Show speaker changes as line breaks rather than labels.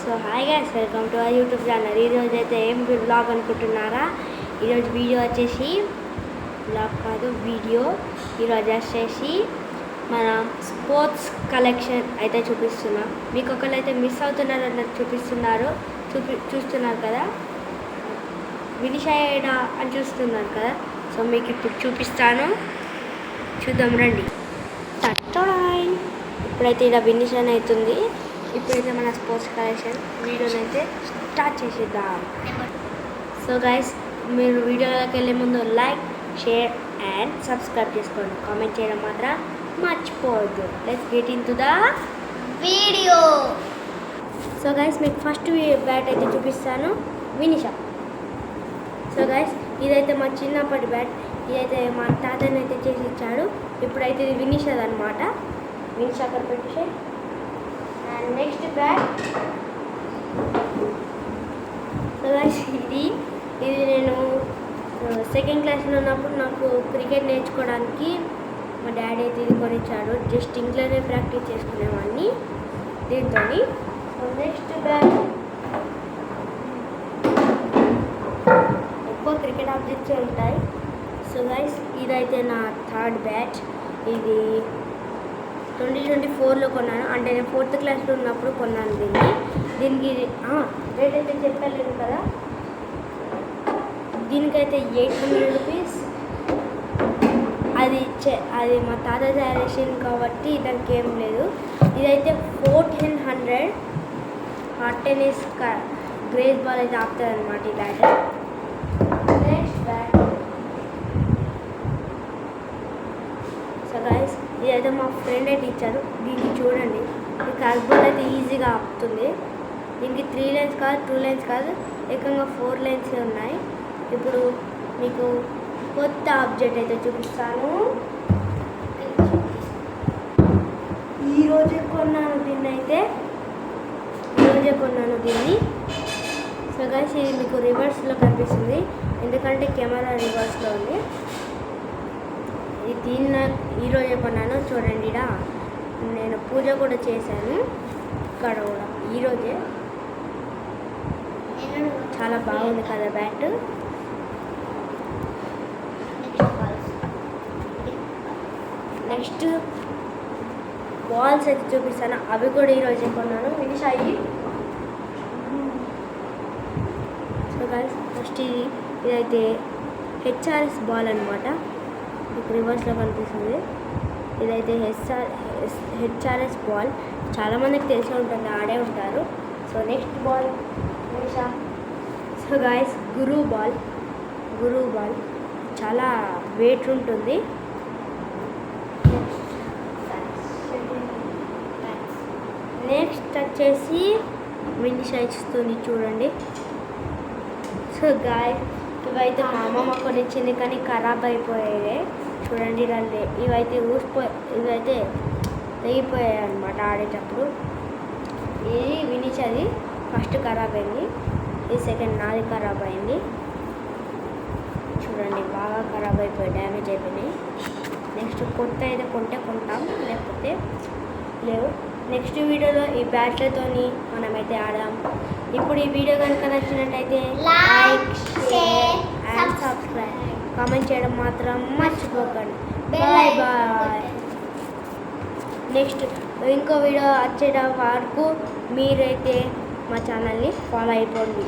So hi guys, welcome to our YouTube channel. ఈరోజు అయితే ఏం బ్లాగ్ అనుకుంటున్నారా? ఈరోజు వీడియో వచ్చేసి బ్లాగ్ కాదు, వీడియో. ఈరోజు వచ్చేసి మన స్పోర్ట్స్ కలెక్షన్ అయితే చూపిస్తున్నా. మీకు ఒకళ్ళు అయితే మిస్ అవుతున్నారు అన్నట్టు చూస్తున్నారు కదా, వినిషాయడా అని చూస్తున్నారు కదా. సో మీకు ఇప్పుడు చూపిస్తాను, చూద్దాం రండి. ఇప్పుడైతే ఇలా వినిషన్ అవుతుంది. ఇప్పుడైతే మన స్పోర్ట్స్ కలెక్షన్ వీడియోని అయితే స్టార్ట్ చేసేద్దాం. సో గైస్, మీరు వీడియోలోకి వెళ్ళే ముందు లైక్, షేర్ అండ్ సబ్స్క్రైబ్ చేసుకోండి. కామెంట్ చేయడం మాత్రం మర్చిపోవద్దు. Let's get in to the video. So guys, మీకు ఫస్ట్ బ్యాట్ అయితే చూపిస్తాను, వినిషా. సో గైస్, ఇదైతే మా చిన్నప్పటి బ్యాట్. ఇదైతే మా తాతని అయితే చేసి ఇచ్చాడు. ఇప్పుడైతే ఇది వినిషాది అనమాట. వినిషా అక్కడ పెట్టేసి and next bat. So guys, ఇది నేను సెకండ్ క్లాస్లో ఉన్నప్పుడు నాకు క్రికెట్ నేర్చుకోవడానికి మా డాడీ అయితే ఇది కొనిచ్చాడు. జస్ట్ ఇంట్లోనే ప్రాక్టీస్ చేసుకునేవాడిని దీంతో. సో నెక్స్ట్ బ్యాట్, ఎక్కువ క్రికెట్ ఆబ్జెక్ట్స్ ఉంటాయి. సో గైస్, ఇదైతే నా థర్డ్ బ్యాట్. ఇది 2024లో కొన్నాను, అంటే నేను 4th క్లాస్లో ఉన్నప్పుడు కొన్నాను దీనికి రేట్ అయితే చెప్పలేదు కదా. దీనికైతే 800 రూపీస్. అది మా తాత తయారేషన్ కాబట్టి దానికి ఏం లేదు. ఇదైతే 1400 హాట్ టెన్నిస్ గ్రేస్ బాల్ అయితే ఆపుతుంది అనమాట ఈ bat. Next bat. So guys, ఇదైతే మా ఫ్రెండ్ అయితే ఇచ్చారు. దీనికి చూడండి, ఈ కర్బోర్డ్ అయితే ఈజీగా ఆపుతుంది. దీనికి 3 లైన్స్ కాదు, 2 లైన్స్ కాదు, ఏకంగా 4 లైన్స్ ఉన్నాయి. ఇప్పుడు మీకు కొత్త ఆబ్జెక్ట్ అయితే చూపిస్తాను. ఈరోజే కొన్నాను దీన్ని. సో గైస్, ఇది మీకు రివర్స్లో కనిపిస్తుంది, ఎందుకంటే కెమెరా రివర్స్లో ఉంది. దీన్ని ఈరోజే కొన్నాను. చూడండి, ఇక్కడ నేను పూజ కూడా చేశాను ఇక్కడ కూడా ఈరోజే. చాలా బాగుంది కదా బ్యాట్. నెక్స్ట్ బాల్స్ అయితే చూపిస్తాను, అవి కూడా ఈరోజే కొన్నాను. ఫినిష్ అయ్యి. సో గైస్, ఫస్ట్ ఇదైతే హెచ్ఆర్ఎస్ బాల్ అనమాట. మీకు రివర్స్లో కనిపిస్తుంది. ఇదైతే హెచ్ఆర్ఎస్ బాల్. చాలామందికి తెలిసే ఉంటుంది, ఆడే ఉంటారు. సో నెక్స్ట్ బాల్ ఫినిషా. సో గైస్, గురు బాల్ చాలా వెయిట్ ఉంటుంది. నెక్స్ట్ వచ్చేసి వినిషా ఇస్తుంది, చూడండి. సో గాయస్, ఇవైతే మా అమ్మమ్మ కొనిచ్చింది కానీ ఖరాబ్ అయిపోయాయి. చూడండి, ఇవైతే తెగిపోయాయి అనమాట ఆడేటప్పుడు. ఇది వినిషాది ఫస్ట్ ఖరాబ్ అయింది, ఇది సెకండ్ నాది ఖరాబ్ అయింది. చూడండి, బాగా ఖరాబ్ అయిపోయి డ్యామేజ్ అయిపోయినాయి. నెక్స్ట్ కొత్త అయితే కొంటాం, లేకపోతే లేవు. నెక్స్ట్ వీడియోలో ఈ బ్యాట్లతోని మనమైతే ఆడదాం. ఇప్పుడు ఈ వీడియో కనుక నచ్చినట్టయితే like, share and subscribe, comment చేయడం మాత్రం మర్చిపోకండి. Bye bye. నెక్స్ట్ ఇంకో వీడియో వచ్చేట వరకు మీరైతే మా ఛానల్ని ఫాలో అయిపోండి.